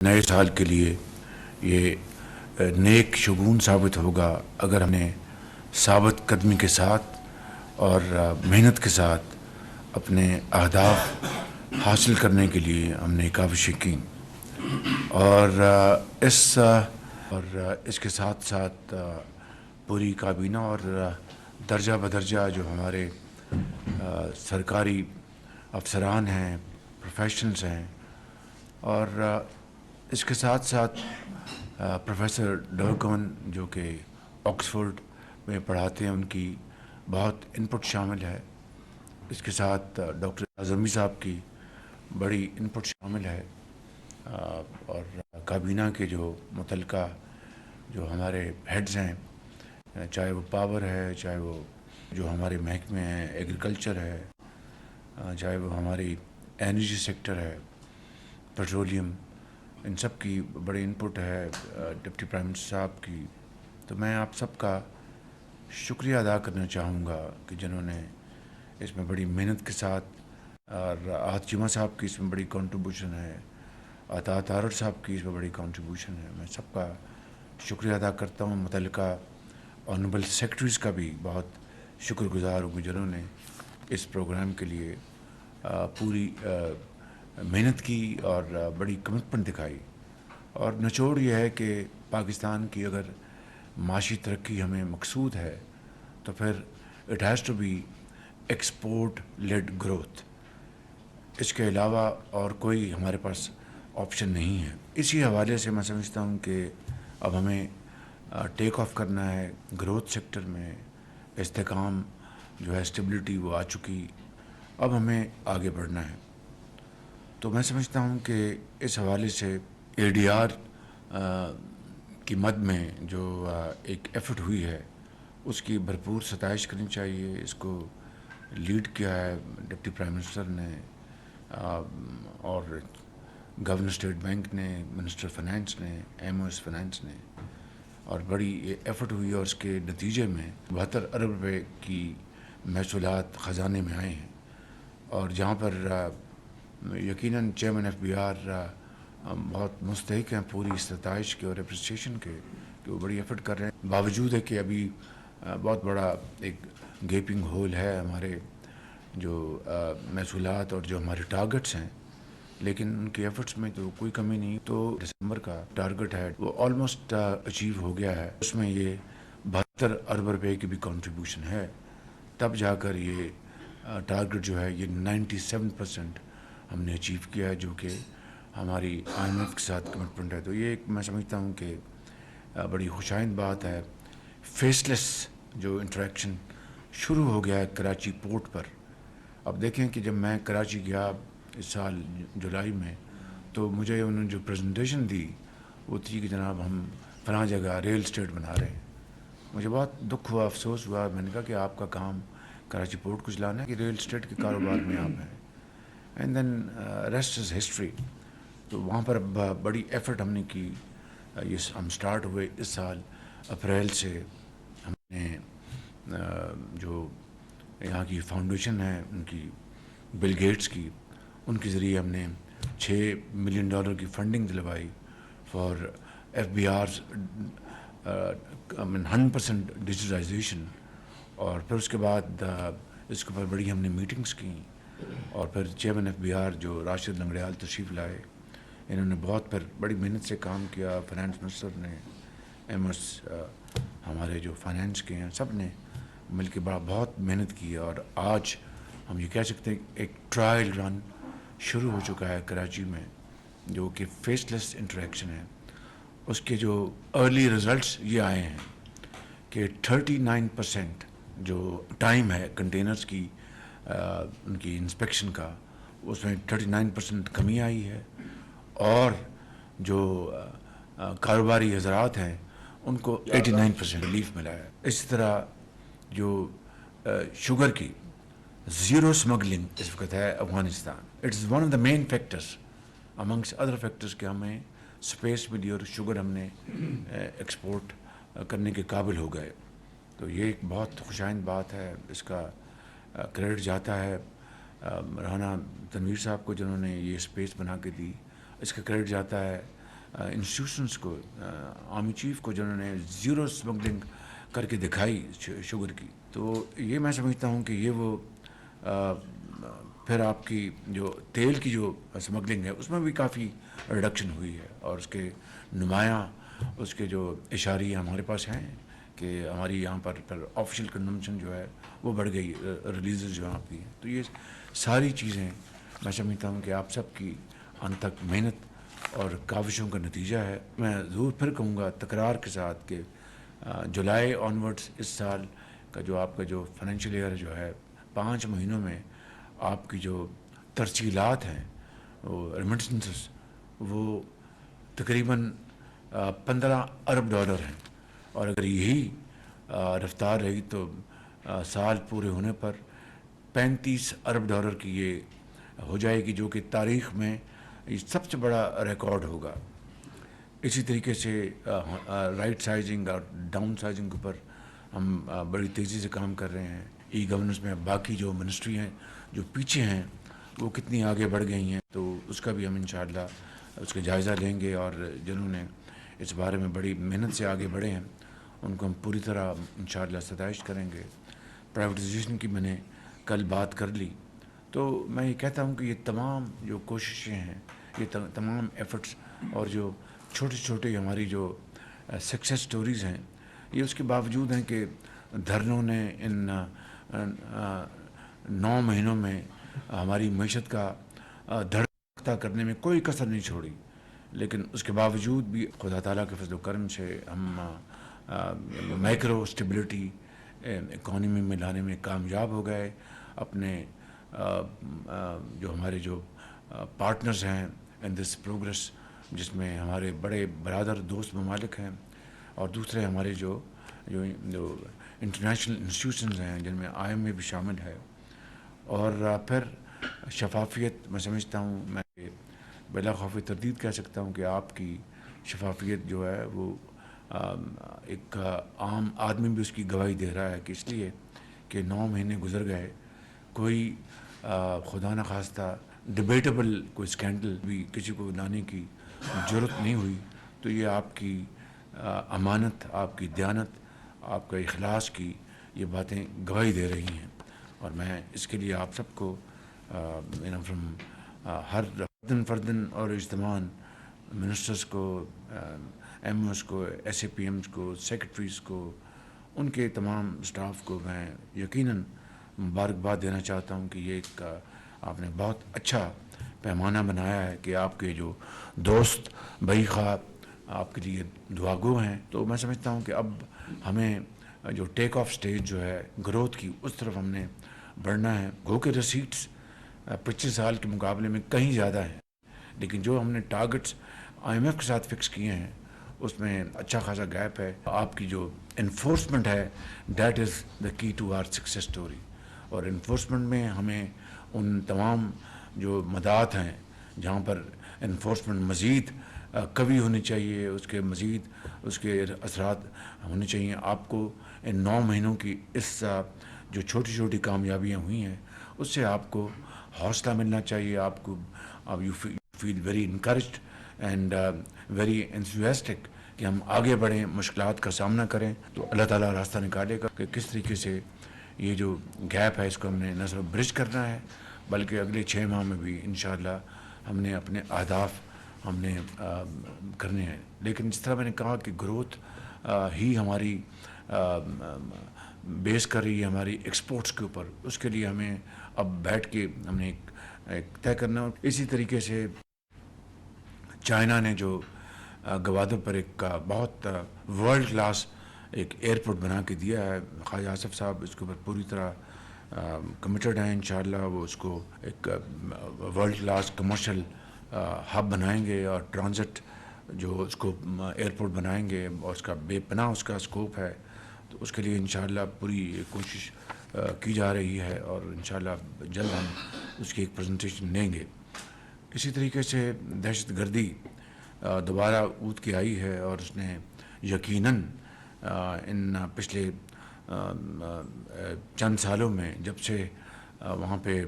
نئے سال کے لیے یہ نیک شگون ثابت ہوگا اگر ہم نے ثابت قدمی کے ساتھ اور محنت کے ساتھ اپنے اہداف حاصل کرنے کے لیے ہم نے کاوشیں کی اور اس کے ساتھ ساتھ پوری کابینہ اور درجہ بدرجہ جو ہمارے سرکاری افسران ہیں، پروفیشنلز ہیں، اور اس کے ساتھ ساتھ پروفیسر ڈرکن جو کہ آکسفورڈ میں پڑھاتے ہیں، ان کی بہت انپٹ شامل ہے. اس کے ساتھ ڈاکٹر اعظمی صاحب کی بڑی انپٹ شامل ہے، اور کابینہ کے جو متعلقہ جو ہمارے ہیڈز ہیں، چاہے وہ پاور ہے، چاہے وہ جو ہمارے محکمے ہیں، ایگریکلچر ہے، چاہے وہ ہماری انرجی سیکٹر ہے، پیٹرولیم، ان سب کی بڑی انپٹ ہے، ڈپٹی پرائم منسٹر صاحب کی. تو میں آپ سب کا شکریہ ادا کرنا چاہوں گا کہ جنہوں نے اس میں بڑی محنت کے ساتھ، اور آحت جمعہ صاحب کی اس میں بڑی کنٹریبیوشن ہے، عطا تارڑ صاحب کی اس میں بڑی کنٹریبیوشن ہے. میں سب کا شکریہ ادا کرتا ہوں. متعلقہ آنریبل سیکرٹریز کا بھی بہت شکر گزار ہوں جنہوں نے اس پروگرام کے لیے پوری محنت کی اور بڑی کمٹمنٹ دکھائی. اور نچوڑ یہ ہے کہ پاکستان کی اگر معاشی ترقی ہمیں مقصود ہے تو پھر it has to be export led growth. اس کے علاوہ اور کوئی ہمارے پاس آپشن نہیں ہے. اسی حوالے سے میں سمجھتا ہوں کہ اب ہمیں ٹیک آف کرنا ہے. گروتھ سیکٹر میں استحکام جو ہے، اسٹیبلٹی وہ آ چکی، اب ہمیں آگے بڑھنا ہے. تو میں سمجھتا ہوں کہ اس حوالے سے اے ڈی آر کی مد میں جو ایک ایفرٹ ہوئی ہے اس کی بھرپور ستائش کرنی چاہیے. اس کو لیڈ کیا ہے ڈپٹی پرائم منسٹر نے، اور گورنر اسٹیٹ بینک نے، منسٹر فائنانس نے، ایم او ایس فائنانس نے، اور بڑی ایفرٹ ہوئی، اور اس کے نتیجے میں 72 ارب روپے کی محصولات خزانے میں آئے ہیں. اور جہاں پر یقیناً چیئرمین ایف بی آر بہت مستحق ہیں پوری ستائش کے اور اپریسیشن کے کہ وہ بڑی ایفرٹ کر رہے ہیں، باوجود ہے کہ ابھی بہت بڑا ایک گیپنگ ہول ہے ہمارے جو محصولات اور جو ہمارے ٹارگٹس ہیں، لیکن ان کی ایفرٹس میں تو کوئی کمی نہیں. تو دسمبر کا ٹارگٹ ہے وہ آلموسٹ اچیو ہو گیا ہے. اس میں یہ 72 ارب روپے کی بھی کنٹریبیوشن ہے. تب جا کر یہ ٹارگٹ جو ہے یہ 97% ہم نے اچیو کیا ہے، جو کہ ہماری آئی ایم ایف کے ساتھ کمٹمنٹ ہے. تو یہ ایک میں سمجھتا ہوں کہ بڑی خوشائند بات ہے. فیس لیس جو انٹریکشن شروع ہو گیا ہے کراچی پورٹ پر. اب دیکھیں کہ جب میں کراچی گیا اس سال جولائی میں، تو مجھے انہوں نے جو پریزنٹیشن دی وہ تھی کہ جناب ہم فلاں جگہ ریل اسٹیٹ بنا رہے ہیں. مجھے بہت دکھ ہوا، افسوس ہوا. میں نے کہا کہ آپ کا کام کراچی پورٹ کو چلانا ہے کہ ریل اسٹیٹ کے کاروبار میں آپ ہیں؟ And then rest is history. تو وہاں پر بڑی ایفرٹ ہم نے کی. یہ ہم سٹارٹ ہوئے اس سال اپریل سے. ہم نے جو یہاں کی فاؤنڈیشن ہے ان کی، بل گیٹس کی، ان کے ذریعے ہم نے $6 ملین کی فنڈنگ دلوائی for F B Rs 100% digitalisation. اور پھر اس کے بعد اس کے اوپر بڑی ہم نے میٹنگز کی. اور پھر چیئرمین ایف بی آر جو راشد لنگڑیال تشریف لائے، انہوں نے بہت پھر بڑی محنت سے کام کیا. فائنانس منسٹر نے، ایم ایس ہمارے جو فائنانس کے ہیں، سب نے مل کے بہت محنت کی. اور آج ہم یہ کہہ سکتے ہیں ایک ٹرائل رن شروع ہو چکا ہے کراچی میں، جو کہ فیس لیس انٹریکشن ہے. اس کے جو ارلی ریزلٹس یہ آئے ہیں کہ 39% جو ٹائم ہے کنٹینرز کی ان کی انسپیکشن کا، اس میں 39% کمی آئی ہے. اور جو کاروباری حضرات ہیں ان کو 89% ریلیف ملا ہے. اسی طرح جو شوگر کی زیرو اسمگلنگ اس وقت ہے Afghanistan. It is one of the main factors amongst other factors کہ ہمیں اسپیس ملی اور شوگر ہم نے ایکسپورٹ کرنے کے قابل ہو گئے. تو یہ ایک بہت خوشائند بات ہے. اس کا کریڈٹ جاتا ہے رانا تنویر صاحب کو جنہوں نے یہ اسپیس بنا کے دی. اس کا کریڈٹ جاتا ہے انسٹیٹیوشنس کو، آرمی چیف کو، جنہوں نے زیرو اسمگلنگ کر کے دکھائی شوگر کی. تو یہ میں سمجھتا ہوں کہ یہ وہ پھر آپ کی جو تیل کی جو اسمگلنگ ہے اس میں بھی کافی ریڈکشن ہوئی ہے، اور اس کے نمایاں اس کے جو اشاریے ہمارے پاس ہیں کہ ہماری یہاں پر پھر آفیشیل کنزمپشن جو ہے وہ بڑھ گئی، ریلیزز جو آپ کی ہیں. تو یہ ساری چیزیں میں سمجھتا ہوں کہ آپ سب کی انت تک محنت اور کاوشوں کا نتیجہ ہے. میں ضرور پھر کہوں گا تکرار کے ساتھ کہ جولائی آنورڈس اس سال کا جو آپ کا جو فائنینشیل ایئر جو ہے 5 مہینوں میں آپ کی جو ترسیلات ہیں وہ ریمیٹنسز وہ تقریباً 15 ارب ڈالر ہیں، اور اگر یہی رفتار رہی تو سال پورے ہونے پر 35 ارب ڈالر کی یہ ہو جائے گی، جو کہ تاریخ میں یہ سب سے بڑا ریکارڈ ہوگا. اسی طریقے سے رائٹ سائزنگ اور ڈاؤن سائزنگ کے اوپر ہم بڑی تیزی سے کام کر رہے ہیں. ای گورننس میں باقی جو منسٹری ہیں جو پیچھے ہیں وہ کتنی آگے بڑھ گئی ہیں، تو اس کا بھی ہم انشاءاللہ اس کا جائزہ لیں گے، اور جنہوں نے اس بارے میں بڑی محنت سے آگے بڑھے ہیں ان کو ہم پوری طرح انشاءاللہ ستائش کریں گے. پرائیویٹائزیشن کی میں نے کل بات کر لی، تو میں یہ کہتا ہوں کہ یہ تمام جو کوششیں ہیں، یہ تمام ایفرٹس اور جو چھوٹے چھوٹے ہماری جو سکسیس سٹوریز ہیں، یہ اس کے باوجود ہیں کہ دھرنوں نے ان 9 مہینوں میں ہماری معیشت کا دھڑکتا کرنے میں کوئی کسر نہیں چھوڑی. لیکن اس کے باوجود بھی خدا تعالیٰ کے فضل و کرم سے ہم مائکرو اسٹیبلٹی اکانومی میں لانے میں کامیاب ہو گئے. اپنے جو ہمارے جو پارٹنرز ہیں ان دس پروگرس، جس میں ہمارے بڑے برادر دوست ممالک ہیں، اور دوسرے ہمارے جو انٹرنیشنل انسٹیٹیوشنز ہیں جن میں آئی ایم اے بھی شامل ہے، اور پھر شفافیت. میں سمجھتا ہوں، میں بلا خوف تردید کہہ سکتا ہوں کہ آپ کی شفافیت جو ہے وہ ایک عام آدمی بھی اس کی گواہی دے رہا ہے، کہ اس لیے کہ 9 مہینے گزر گئے، کوئی خدا نخواستہ ڈبیٹیبل کوئی اسکینڈل بھی کسی کو لانے کی ضرورت نہیں ہوئی. تو یہ آپ کی امانت، آپ کی دیانت، آپ کا اخلاص کی یہ باتیں گواہی دے رہی ہیں، اور میں اس کے لیے آپ سب کو فرام ہر فردن اور اجتماعاً منسٹرز کو، ایم اوز کو، ایس اے پی ایمز کو، سیکرٹریز کو، ان کے تمام اسٹاف کو میں یقیناً مبارکباد دینا چاہتا ہوں کہ یہ ایک آپ نے بہت اچھا پیمانہ بنایا ہے کہ آپ کے جو دوست بھائی خواہ آپ کے لیے دعاگو ہیں. تو میں سمجھتا ہوں کہ اب ہمیں جو ٹیک آف سٹیج جو ہے گروتھ کی، اس طرف ہم نے بڑھنا ہے. گو کے ریسیٹس پچھلے سال کے مقابلے میں کہیں زیادہ ہیں، لیکن جو ہم نے ٹارگٹس آئی ایم ایف کے ساتھ فکس کیے ہیں اس میں اچھا خاصا گیپ ہے. آپ کی جو انفورسمنٹ ہے، دیٹ از دا کی ٹو آر سکسیس اسٹوری. اور انفورسمنٹ میں ہمیں ان تمام جو مدات ہیں جہاں پر انفورسمنٹ مزید قوی ہونی چاہیے، اس کے مزید اس کے اثرات ہونے چاہیے. آپ کو ان 9 مہینوں کی اس جو چھوٹی چھوٹی کامیابیاں ہوئی ہیں اس سے آپ کو حوصلہ ملنا چاہیے. آپ کو you feel very encouraged and very enthusiastic کہ ہم آگے بڑھیں، مشکلات کا سامنا کریں. تو اللہ تعالیٰ راستہ نکالے گا کہ کس طریقے سے یہ جو گیپ ہے اس کو ہم نے نہ صرف برج کرنا ہے، بلکہ اگلے 6 ماہ میں بھی انشاءاللہ ہم نے اپنے اہداف ہم نے کرنے ہیں. لیکن جس طرح میں نے کہا کہ گروتھ ہی ہماری بیس کر رہی ہے ہماری ایکسپورٹس کے اوپر، اس کے لیے ہمیں اب بیٹھ کے ہم نے ایک طے کرنا. اسی طریقے سے چائنا نے جو گوادر پر ایک بہت ورلڈ کلاس ایک ایئرپورٹ بنا کے دیا ہے، خواجہ آصف صاحب اس کے اوپر پوری طرح کمیٹڈ ہیں. انشاءاللہ وہ اس کو ایک ورلڈ کلاس کمرشل ہب بنائیں گے، اور ٹرانزٹ جو اس کو ایئرپورٹ بنائیں گے، اور اس کا بے پناہ اس کا اسکوپ ہے. تو اس کے لیے انشاءاللہ پوری کوشش کی جا رہی ہے، اور انشاءاللہ جلد ہم اس کی ایک پریزنٹیشن لیں گے. اسی طریقے سے دہشت گردی دوبارہ اود کے آئی ہے، اور اس نے یقیناً ان پچھلے چند سالوں میں جب سے وہاں پہ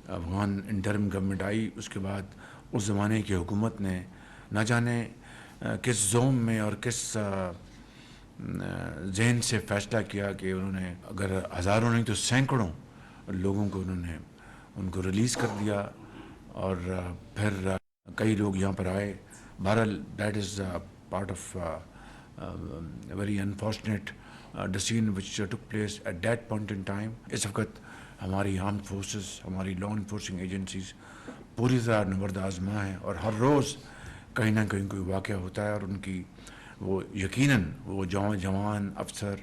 افغان انٹرم گورنمنٹ آئی، اس کے بعد اس زمانے کی حکومت نے نہ جانے کس زوم میں اور کس ذہن سے فیصلہ کیا کہ انہوں نے اگر ہزاروں نہیں تو سینکڑوں لوگوں کو انہوں نے ان کو ریلیز کر دیا، اور پھر کئی لوگ یہاں پر آئے. بہرحال that is part of very unfortunate decision which took place at that point in time. اس وقت ہماری آرم فورسز، ہماری لا انفورسنگ ایجنسیز پوری طرح نبرد آزما ہیں، اور ہر روز کہیں نہ کہیں کوئی واقعہ ہوتا ہے، اور ان کی وہ یقیناً وہ جوان افسر،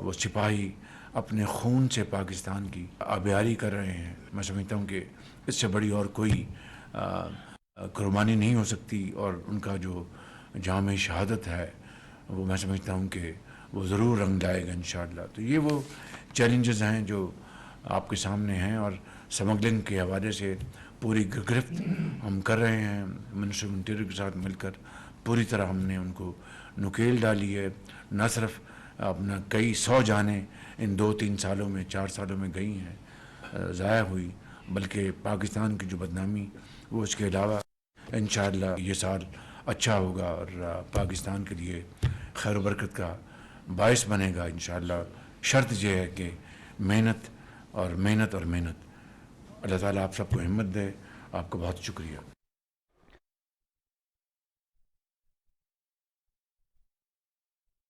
وہ سپاہی اپنے خون سے پاکستان کی آبیاری کر رہے ہیں. میں سمجھتا ہوں کہ اس سے بڑی اور کوئی قربانی نہیں ہو سکتی، اور ان کا جو جام شہادت ہے وہ میں سمجھتا ہوں کہ وہ ضرور رنگ لائے گا انشاءاللہ. تو یہ وہ چیلنجز ہیں جو آپ کے سامنے ہیں، اور سمگلنگ کے حوالے سے پوری گرفت ہم کر رہے ہیں. منسٹر انٹیریئر کے ساتھ مل کر پوری طرح ہم نے ان کو نکیل ڈالی ہے. نہ صرف اپنا کئی 100 جانیں ان 2-3 سالوں میں 4 سالوں میں گئی ہیں، ضائع ہوئی، بلکہ پاکستان کی جو بدنامی وہ اس کے علاوہ انشاءاللہ یہ سال اچھا ہوگا، اور پاکستان کے لیے خیر و برکت کا باعث بنے گا انشاءاللہ. شرط یہ ہے کہ محنت اور محنت اور محنت. اللہ تعالیٰ آپ سب کو ہمت دے. آپ کا بہت شکریہ.